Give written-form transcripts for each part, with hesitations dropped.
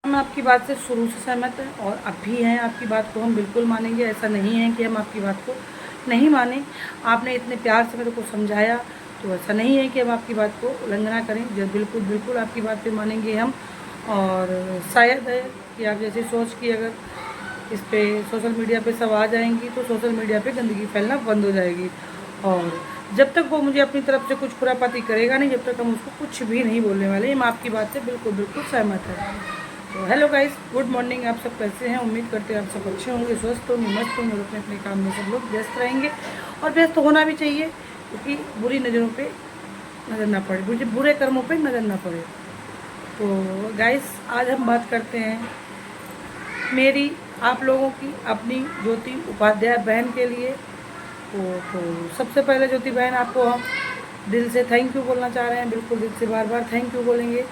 हम आपकी बात से शुरू से सहमत हैं और अब भी हैं। आपकी बात को हम बिल्कुल मानेंगे। ऐसा नहीं है कि हम आपकी बात को नहीं माने। आपने इतने प्यार से मेरे को समझाया, तो ऐसा नहीं है कि हम आपकी बात को उल्लंघना करें। जब बिल्कुल बिल्कुल आपकी बात पे मानेंगे हम। और शायद है कि आप जैसी सोच की अगर इस पे सोशल मीडिया पे सब आ जाएंगी तो सोशल मीडिया पे गंदगी फैलना बंद हो जाएगी। और जब तक वो मुझे अपनी तरफ से कुछ खुरापाती करेगा नहीं, जब तक हम उसको कुछ भी नहीं बोलने वाले। हम आपकी बात से बिल्कुल बिल्कुल सहमत है। तो हेलो गाइस, गुड मॉर्निंग। आप सब कैसे हैं? उम्मीद करते हैं आप सब अच्छे होंगे, स्वस्थ होंगे, मस्त होंगे और अपने अपने काम में सब लोग व्यस्त रहेंगे। और व्यस्त होना भी चाहिए, क्योंकि बुरी नज़रों पे नज़र ना पड़े, बुरे कर्मों पे नज़र ना पड़े। तो गाइस, आज हम बात करते हैं मेरी आप लोगों की अपनी ज्योति उपाध्याय बहन के लिए। तो सबसे पहले ज्योति बहन, आपको हम दिल से थैंक यू बोलना चाह रहे हैं। बिल्कुल दिल से बार बार थैंक यू बोलेंगे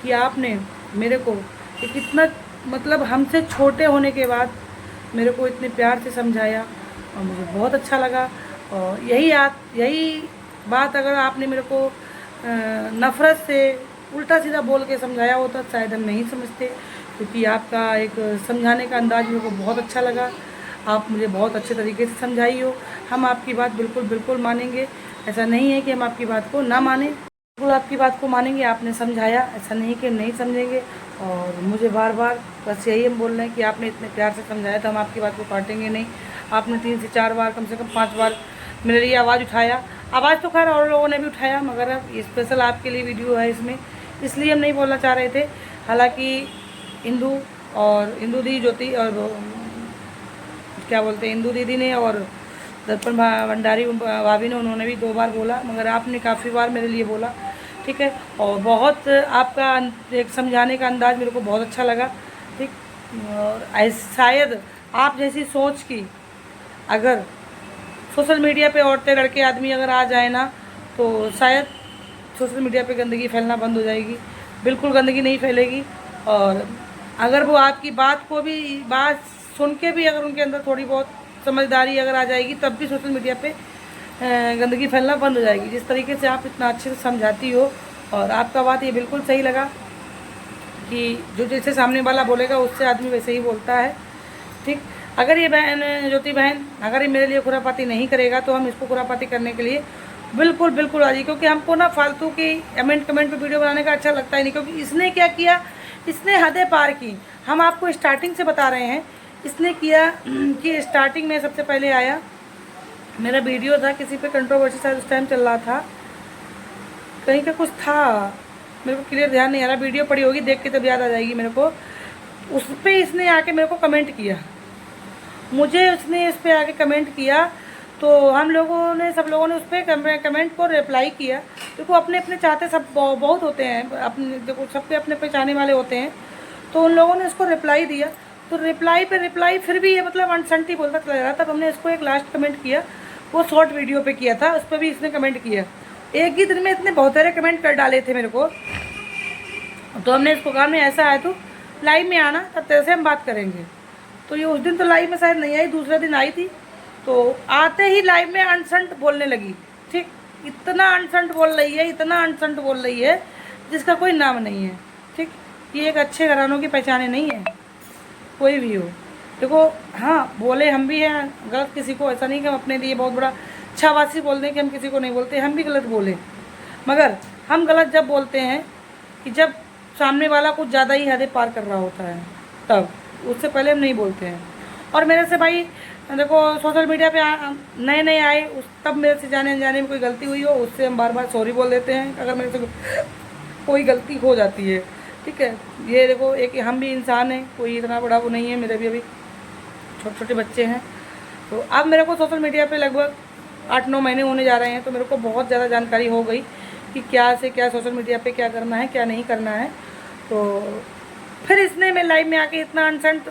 कि आपने मेरे को एक इतना, मतलब हमसे छोटे होने के बाद मेरे को इतने प्यार से समझाया और मुझे बहुत अच्छा लगा। और यही बात अगर आपने मेरे को नफ़रत से उल्टा सीधा बोल के समझाया होता तो शायद हम नहीं समझते। क्योंकि आपका एक समझाने का अंदाज़ मेरे को बहुत अच्छा लगा। आप मुझे बहुत अच्छे तरीके से समझाई हो। हम आपकी बात बिल्कुल बिल्कुल मानेंगे। ऐसा नहीं है कि हम आपकी बात को ना मानें, बिल्कुल आपकी बात को मानेंगे। आपने समझाया, ऐसा नहीं कि हम नहीं समझेंगे। और मुझे बार बार बस यही हम बोल रहे हैं कि आपने इतने प्यार से समझाया तो हम आपकी बात को काटेंगे नहीं। आपने 3 से 4 बार, कम से कम 5 बार मेरे लिए आवाज़ उठाया। आवाज़ तो खैर और लोगों ने भी उठाया, मगर अब ये स्पेशल आपके लिए वीडियो है इसमें, इसलिए हम नहीं बोलना चाह रहे थे। हालांकि इंदू दी ज्योति और क्या बोलते हैं, इंदू दीदी ने और दर्पण भंडारी भाभी ने, उन्होंने भी 2 बार बोला, मगर आपने काफ़ी बार मेरे लिए बोला। ठीक है। और बहुत आपका एक समझाने का अंदाज़ मेरे को बहुत अच्छा लगा। ठीक। और शायद आप जैसी सोच की अगर सोशल मीडिया पे औरतें, लड़के, आदमी अगर आ जाए ना, तो शायद सोशल मीडिया पे गंदगी फैलना बंद हो जाएगी। बिल्कुल गंदगी नहीं फैलेगी। और अगर वो आपकी बात सुन के भी अगर उनके अंदर थोड़ी बहुत समझदारी अगर आ जाएगी, तब भी सोशल मीडिया पे गंदगी फैलना बंद हो जाएगी। जिस तरीके से आप इतना अच्छे से समझाती हो, और आपका बात ये बिल्कुल सही लगा कि जो जैसे सामने वाला बोलेगा उससे आदमी वैसे ही बोलता है। ठीक। अगर ये बहन, ज्योति बहन, अगर ये मेरे लिए खुरापाती नहीं करेगा तो हम इसको खुरापाती करने के लिए बिल्कुल बिल्कुल आ जाइए। क्योंकि हमको ना फालतू की कमेंट पे वीडियो बनाने का अच्छा लगता ही नहीं। क्योंकि इसने क्या किया, इसने हदें पार की। हम आपको स्टार्टिंग से बता रहे हैं। इसने किया कि स्टार्टिंग में सबसे पहले आया, मेरा वीडियो था किसी पे कंट्रोवर्सी शायद उस टाइम चल रहा था, कहीं का कुछ था, मेरे को क्लियर ध्यान नहीं आ रहा। वीडियो पड़ी होगी, देख के तब याद आ जाएगी मेरे को। उस पर इसने आके मेरे को कमेंट किया, मुझे उसने इस पर आके कमेंट किया। तो हम लोगों ने, सब लोगों ने उस पर कमेंट को रिप्लाई किया। देखो, अपने अपने चाहते सब बहुत होते हैं, अपने देखो सबके अपने पे चाहने वाले होते हैं। तो उन लोगों ने इसको रिप्लाई दिया। तो रिप्लाई पे रिप्लाई फिर भी ये मतलब अनसंटी बोलता चला जा रहा। तब हमने इसको एक लास्ट कमेंट किया, वो शॉर्ट वीडियो पे किया था, उस पर भी इसने कमेंट किया। एक ही दिन में इतने बहुत सारे कमेंट कर डाले थे मेरे को। तो हमने इसको कहा, मैं ऐसा आया तो लाइव में आना, तब तेरे से हम बात करेंगे। तो ये उस दिन तो लाइव में शायद नहीं आई, दूसरे दिन आई थी। तो आते ही लाइव में अनसंट बोलने लगी। ठीक। इतना अनसंट बोल रही है, इतना अनसंट बोल रही है जिसका कोई नाम नहीं है। ठीक। ये एक अच्छे घरानों की पहचाने नहीं है, कोई भी हो। देखो, हाँ बोले हम भी हैं गलत किसी को, ऐसा नहीं कि हम अपने लिए बहुत बड़ा छावासी बोल दें कि हम किसी को नहीं बोलते, हम भी गलत बोले। मगर हम गलत जब बोलते हैं कि जब सामने वाला कुछ ज़्यादा ही हदें पार कर रहा होता है, तब। उससे पहले हम नहीं बोलते हैं। और मेरे से भाई देखो, सोशल मीडिया पे नए नए आए, तब मेरे से जाने अनजाने में कोई गलती हुई हो, उससे हम बार बार सॉरी बोल देते हैं अगर मेरे से कोई गलती हो जाती है। ठीक है। ये देखो, एक हम भी इंसान हैं, कोई इतना बड़ा वो नहीं है, मेरे भी अभी छोटे छोटे बच्चे हैं। तो अब मेरे को सोशल मीडिया पे लगभग 8-9 महीने होने जा रहे हैं। तो मेरे को बहुत ज़्यादा जानकारी हो गई कि क्या से क्या सोशल मीडिया पे क्या करना है, क्या नहीं करना है। तो फिर इसने मेरे लाइव में आके इतना अनसंट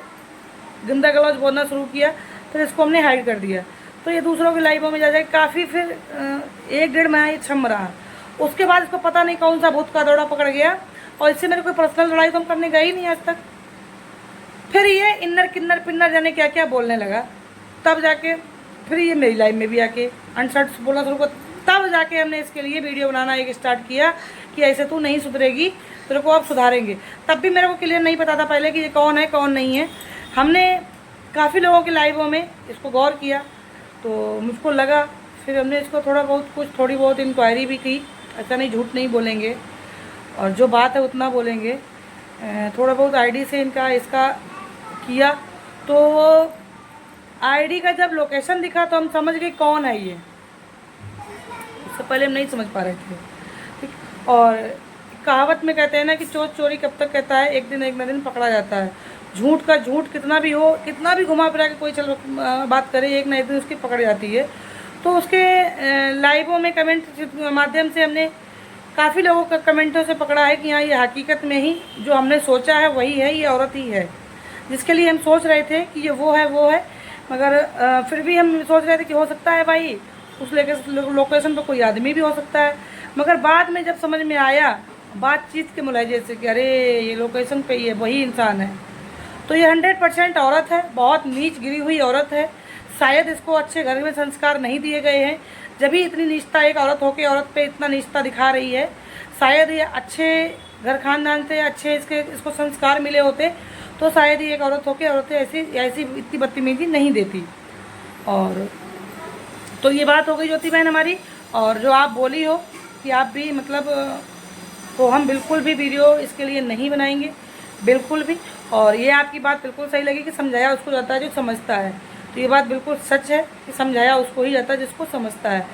गंदा गलौज बोलना शुरू किया, फिर इसको हमने हाइड कर दिया। तो ये दूसरों की लाइवों में जा जाए काफ़ी, फिर 1-1.5 महीना ये छम रहा। उसके बाद इसको पता नहीं कौन सा भूत का दौड़ा पकड़ गया, और इससे मेरे कोई पर्सनल लड़ाई तो हम करने गए ही नहीं आज तक। फिर ये इन्नर किन्नर पिन्नर जाने क्या क्या बोलने लगा, तब जाके फिर ये मेरी लाइफ में भी आके अनसंट बोलना शुरू कर। तब जाके हमने इसके लिए वीडियो बनाना एक स्टार्ट किया कि ऐसे तू नहीं सुधरेगी, तेरे को अब सुधारेंगे। तब भी मेरे को क्लियर नहीं पता था पहले कि ये कौन है कौन नहीं है। हमने काफ़ी लोगों के लाइवों में इसको गौर किया तो मुझको लगा, फिर हमने इसको थोड़ी बहुत इंक्वायरी भी की। ऐसा नहीं, झूठ नहीं बोलेंगे और जो बात है उतना बोलेंगे। थोड़ा बहुत आईडी से इसका किया तो आईडी का जब लोकेशन दिखा तो हम समझ गए कौन है ये। इससे पहले हम नहीं समझ पा रहे थे, ठीक। और कहावत में कहते हैं ना कि चोर चोरी कब तक कहता है, एक दिन एक न दिन पकड़ा जाता है। झूठ का झूठ कितना भी हो, कितना भी घुमा फिरा के कोई चलो बात करे, एक न एक दिन उसकी पकड़ जाती है। तो उसके लाइवों में कमेंट माध्यम से हमने काफ़ी लोगों का कमेंटों से पकड़ा है कि हाँ ये हकीकत में ही जो हमने सोचा है वही है, ये औरत ही है जिसके लिए हम सोच रहे थे कि ये वो है। मगर फिर भी हम सोच रहे थे कि हो सकता है भाई उस लोकेशन पर कोई आदमी भी हो सकता है। मगर बाद में जब समझ में आया बातचीत के मुलाजे से कि अरे ये लोकेशन पे ये वही इंसान है, तो ये 100% औरत है, बहुत नीच गिरी हुई औरत है। शायद इसको अच्छे घर में संस्कार नहीं दिए गए हैं, जब भी इतनी नीचता एक औरत होकर औरत पे इतना नीचता दिखा रही है। शायद ये अच्छे घर खानदान से अच्छे इसको संस्कार मिले होते तो शायद ये एक औरत होकर औरतें ऐसी इतनी बदतमीजी नहीं देती। और तो ये बात हो गई ज्योति बहन हमारी। और जो आप बोली हो कि आप भी मतलब, तो हम बिल्कुल भी वीडियो इसके लिए नहीं बनाएंगे, बिल्कुल भी। और ये आपकी बात बिल्कुल सही लगी कि समझाया उसको जाता है जो समझता है। तो ये बात बिल्कुल सच है कि समझाया उसको ही जाता है जिसको समझता है।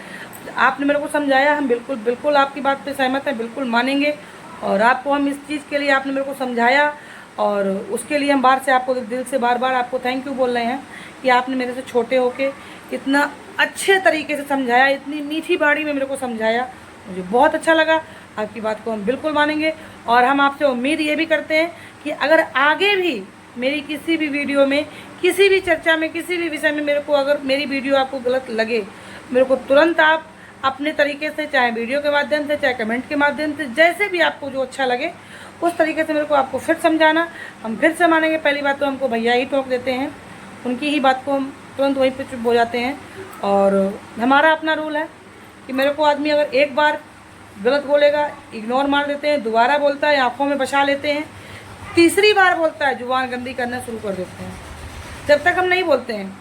आपने मेरे को समझाया, हम बिल्कुल आपकी बात पे सहमत हैं, बिल्कुल मानेंगे। और आपको हम इस चीज़ के लिए आपने मेरे को समझाया और उसके लिए हम बाहर से आपको दिल से बार बार आपको थैंक यू बोल रहे हैं कि आपने मेरे से छोटे होके इतना अच्छे तरीके से समझाया, इतनी मीठी बाड़ी में मेरे को समझाया। मुझे बहुत अच्छा लगा, आपकी बात को हम बिल्कुल मानेंगे। और हम आपसे उम्मीद ये भी करते हैं कि अगर आगे भी मेरी किसी भी वीडियो में, किसी भी चर्चा में, किसी भी विषय में मेरे को अगर मेरी वीडियो आपको गलत लगे, मेरे को तुरंत आप अपने तरीके से, चाहे वीडियो के माध्यम से, चाहे कमेंट के माध्यम से, जैसे भी आपको जो अच्छा लगे उस तरीके से मेरे को आपको फिर समझाना, हम फिर से मानेंगे। पहली बात तो हमको भैया ही टोक देते हैं, उनकी ही बात को हम तुरंत वहीं पर चुप हो जाते हैं। और हमारा अपना रूल है कि मेरे को आदमी अगर एक बार गलत बोलेगा इग्नोर मार देते हैं, दोबारा बोलता है आँखों में बसा लेते हैं, तीसरी बार बोलता है जुबान गंदी करना शुरू कर देते हैं। जब तक हम नहीं बोलते हैं,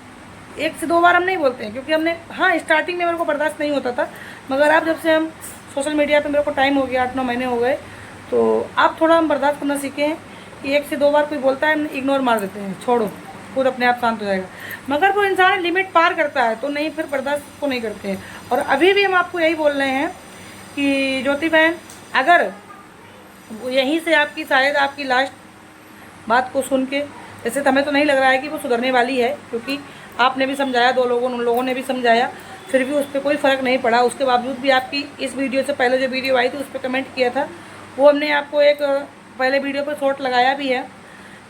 1 से 2 बार हम नहीं बोलते हैं, क्योंकि हमने, हाँ स्टार्टिंग में मेरे को बर्दाश्त नहीं होता था, मगर अब जब से हम सोशल मीडिया पे मेरे को टाइम हो गया, 8-9 महीने हो गए, तो आप थोड़ा हम बर्दाश्त करना सीखे हैं कि 1 से 2 बार कोई बोलता है हम इग्नोर मार देते हैं, छोड़ो खुद अपने आप शांत हो जाएगा। मगर वो इंसान लिमिट पार करता है तो नहीं, फिर बर्दाश्त को नहीं करते हैं। और अभी भी हम आपको यही बोल रहे हैं कि ज्योति बहन, अगर यहीं से आपकी शायद आपकी लास्ट बात को सुन के, जैसे हमें तो नहीं लग रहा है कि वो सुधरने वाली है, क्योंकि आपने भी समझाया, 2 लोगों उन लोगों ने भी समझाया, फिर भी उस पर कोई फ़र्क नहीं पड़ा। उसके बावजूद भी आपकी इस वीडियो से पहले जो वीडियो आई थी उस पर कमेंट किया था, वो हमने आपको एक पहले वीडियो पर शॉर्ट लगाया भी है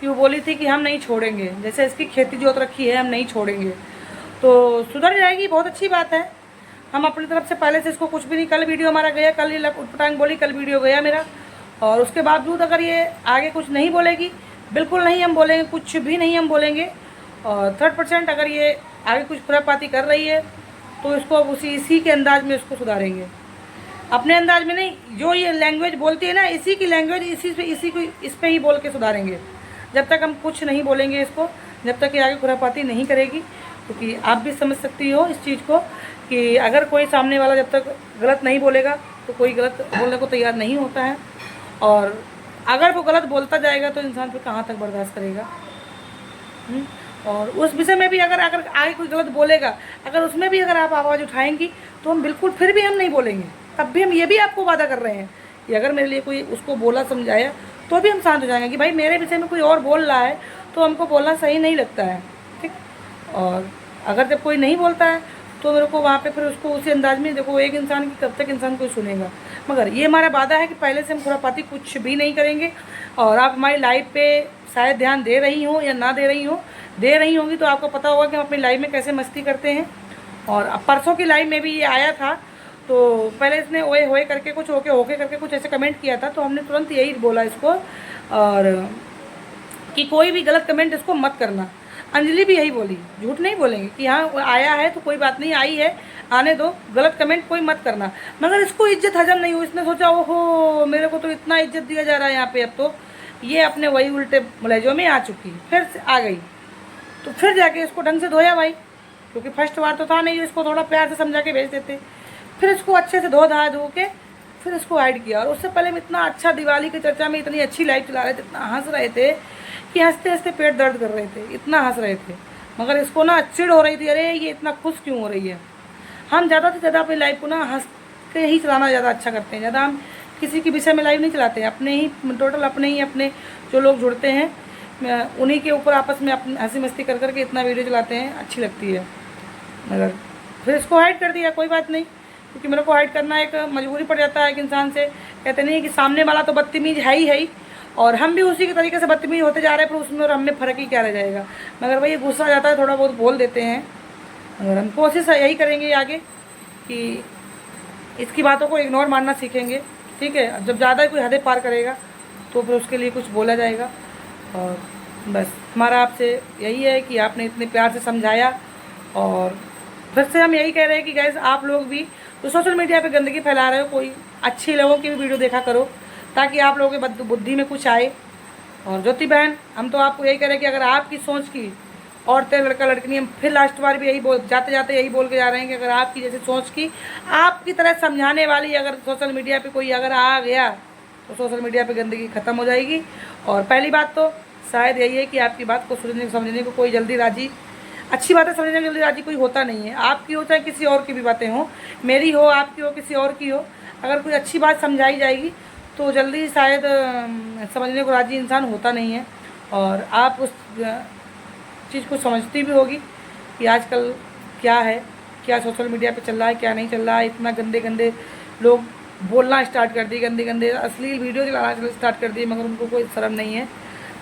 कि वो बोली थी कि हम नहीं छोड़ेंगे, जैसे इसकी खेती जोत रखी है हम नहीं छोड़ेंगे। तो सुधर जाएगी, बहुत अच्छी बात है। हम अपनी तरफ से पहले से इसको कुछ भी नहीं, कल वीडियो हमारा गया, कल ही उटपटांग बोली, कल वीडियो गया मेरा। और उसके बावजूद अगर ये आगे कुछ नहीं बोलेगी, बिल्कुल नहीं हम बोलेंगे, कुछ भी नहीं हम बोलेंगे। और 3% अगर ये आगे कुछ खुरापाती कर रही है तो इसको इसी के अंदाज में इसको सुधारेंगे, अपने अंदाज में नहीं। जो ये लैंग्वेज बोलती है ना, इसी की लैंग्वेज इस पे ही बोल के सुधारेंगे। जब तक हम कुछ नहीं बोलेंगे इसको, जब तक ये आगे खुरापाती नहीं करेगी, क्योंकि आप भी समझ सकती हो इस चीज़ को कि अगर कोई सामने वाला जब तक गलत नहीं बोलेगा तो कोई गलत बोलने को तैयार नहीं होता है। और अगर वो गलत बोलता जाएगा तो इंसान फिर कहाँ तक बर्दाश्त करेगा। और उस विषय में भी अगर आगे कोई गलत बोलेगा, अगर उसमें भी अगर आप आवाज़ उठाएंगी तो हम बिल्कुल फिर भी हम नहीं बोलेंगे। तब भी हम ये भी आपको वादा कर रहे हैं कि अगर मेरे लिए कोई उसको बोला समझाया तो भी हम शांत हो जाएंगे कि भाई मेरे विषय में कोई और बोल रहा है तो हमको बोलना सही नहीं लगता है, ठीक। और अगर जब कोई नहीं बोलता है तो मेरे को वहाँ पे फिर उसको उसी अंदाज में, देखो एक इंसान की कब तक इंसान कोई सुनेगा। मगर ये हमारा वादा है कि पहले से हम खुरापाती कुछ भी नहीं करेंगे। और आप हमारी लाइव पे शायद ध्यान दे रही हो या ना दे रही हो, दे रही होंगी तो आपको पता होगा कि हम अपनी लाइव में कैसे मस्ती करते हैं। और अब परसों की लाइव में भी ये आया था, तो पहले इसने ओए होए करके कुछ होके करके कुछ ऐसे कमेंट किया था, तो हमने तुरंत यही बोला इसको। और कि कोई भी गलत कमेंट इसको मत करना। अंजलि भी यही बोली, झूठ नहीं बोलेंगे कि हाँ वो आया है तो कोई बात नहीं, आई है आने दो, गलत कमेंट कोई मत करना। मगर इसको इज्जत हजम नहीं हुई, इसने सोचा ओहो मेरे को तो इतना इज्जत दिया जा रहा है यहाँ पे, अब तो ये अपने वही उल्टे लहजों में आ चुकी, फिर से आ गई। तो फिर जाके इसको ढंग से धोया भाई, क्योंकि फर्स्ट बार तो था नहीं, इसको थोड़ा प्यार से समझा के भेज देते। फिर इसको अच्छे से धो के फिर इसको हाइड किया। और उससे पहले हम इतना अच्छा दिवाली की चर्चा में इतनी अच्छी लाइफ चला रहे थे, इतना हंस रहे थे कि हंसते हंसते पेट दर्द कर रहे थे, इतना हंस रहे थे। मगर इसको ना चिढ़ हो रही थी, अरे ये इतना खुश क्यों हो रही है। हम ज़्यादा से ज़्यादा अपनी लाइफ को ना हंस के ही चलाना ज़्यादा अच्छा करते हैं, ज़्यादा हम किसी के विषय में लाइव नहीं चलाते हैं। अपने ही टोटल अपने जो लोग जुड़ते हैं उन्हीं के ऊपर आपस में अपनी हंसी मस्ती कर करके इतना वीडियो चलाते हैं, अच्छी लगती है। मगर फिर इसको हाइड कर दिया, कोई बात नहीं, क्योंकि मेरे को हाइड करना एक मजबूरी पड़ जाता है कि इंसान से। कहते नहीं कि सामने वाला तो बदतमीज है ही, और हम भी उसी के तरीके से बदतमीज होते जा रहे हैं, पर उसमें और हमें फ़र्क ही क्या रह जाएगा। मगर वही गुस्सा आ जाता है, थोड़ा बहुत बोल देते हैं। और हम कोशिश यही करेंगे आगे कि इसकी बातों को इग्नोर मारना सीखेंगे, ठीक है। अब जब ज़्यादा कोई हदें पार करेगा तो फिर उसके लिए कुछ बोला जाएगा। और बस हमारा आपसे यही है कि आपने इतने प्यार से समझाया। और फिर से हम यही कह रहे हैं कि गाइस आप लोग भी जो सोशल मीडिया पे गंदगी फैला रहे हो, कोई अच्छे लोगों की भी वीडियो देखा करो, ताकि आप लोगों के बुद्धि में कुछ आए। और ज्योति बहन, हम तो आपको यही कह रहे हैं कि अगर आपकी सोच की औरतें लड़का लड़की नहीं, हम फिर लास्ट बार भी यही जाते जाते यही बोल के जा रहे हैं कि अगर आपकी जैसे सोच की, आपकी तरह समझाने वाली अगर सोशल मीडिया पे कोई अगर आ गया तो सोशल मीडिया पे गंदगी ख़त्म हो जाएगी। और पहली बात तो शायद यही है कि आपकी बात को समझने को कोई जल्दी राजी, अच्छी बातें समझने में जल्दी राजी कोई होता नहीं है। आपकी हो चाहे किसी और की भी बातें हों, मेरी हो, आपकी हो, किसी और की हो, अगर कोई अच्छी बात समझाई जाएगी तो जल्दी शायद समझने को राजी इंसान होता नहीं है। और आप उस चीज़ को समझती भी होगी कि आजकल क्या है, क्या सोशल मीडिया पे चल रहा है, क्या नहीं चल रहा है। इतना गंदे गंदे लोग बोलना स्टार्ट कर दिए, गंदे गंदे अश्लील वीडियो चलाना स्टार्ट कर दिए, मगर उनको कोई शर्म नहीं है।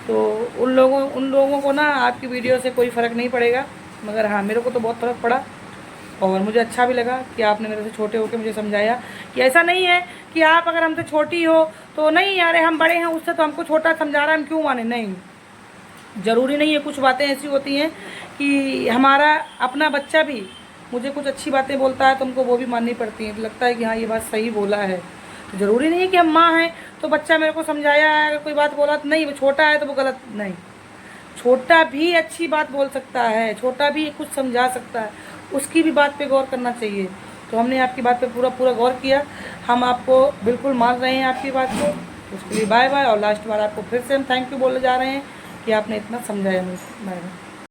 तो उन लोगों को ना आपकी वीडियो से कोई फ़र्क नहीं पड़ेगा। मगर हाँ, मेरे को तो बहुत फ़र्क पड़ा। और मुझे अच्छा भी लगा कि आपने मेरे से छोटे होकर मुझे समझाया कि ऐसा नहीं है कि आप अगर हमसे छोटी हो तो नहीं, यार हम बड़े हैं उससे तो हमको छोटा समझा रहा है, हम क्यों माने। नहीं, ज़रूरी नहीं है। कुछ बातें ऐसी होती हैं कि हमारा अपना बच्चा भी मुझे कुछ अच्छी बातें बोलता है तो हमको वो भी माननी पड़ती हैं। तो लगता है कि हाँ ये बात सही बोला है। तो ज़रूरी नहीं है कि हम माँ हैं तो बच्चा मेरे को समझाया है, अगर कोई बात बोला तो नहीं, वो छोटा है तो वो गलत नहीं। छोटा भी अच्छी बात बोल सकता है, छोटा भी कुछ समझा सकता है, उसकी भी बात पे गौर करना चाहिए। तो हमने आपकी बात पे पूरा गौर किया, हम आपको बिल्कुल मान रहे हैं आपकी बात को। उसके लिए बाय बाय। और लास्ट बार आपको फिर से हम थैंक यू बोलने जा रहे हैं कि आपने इतना समझाया मुझे। Bye bye.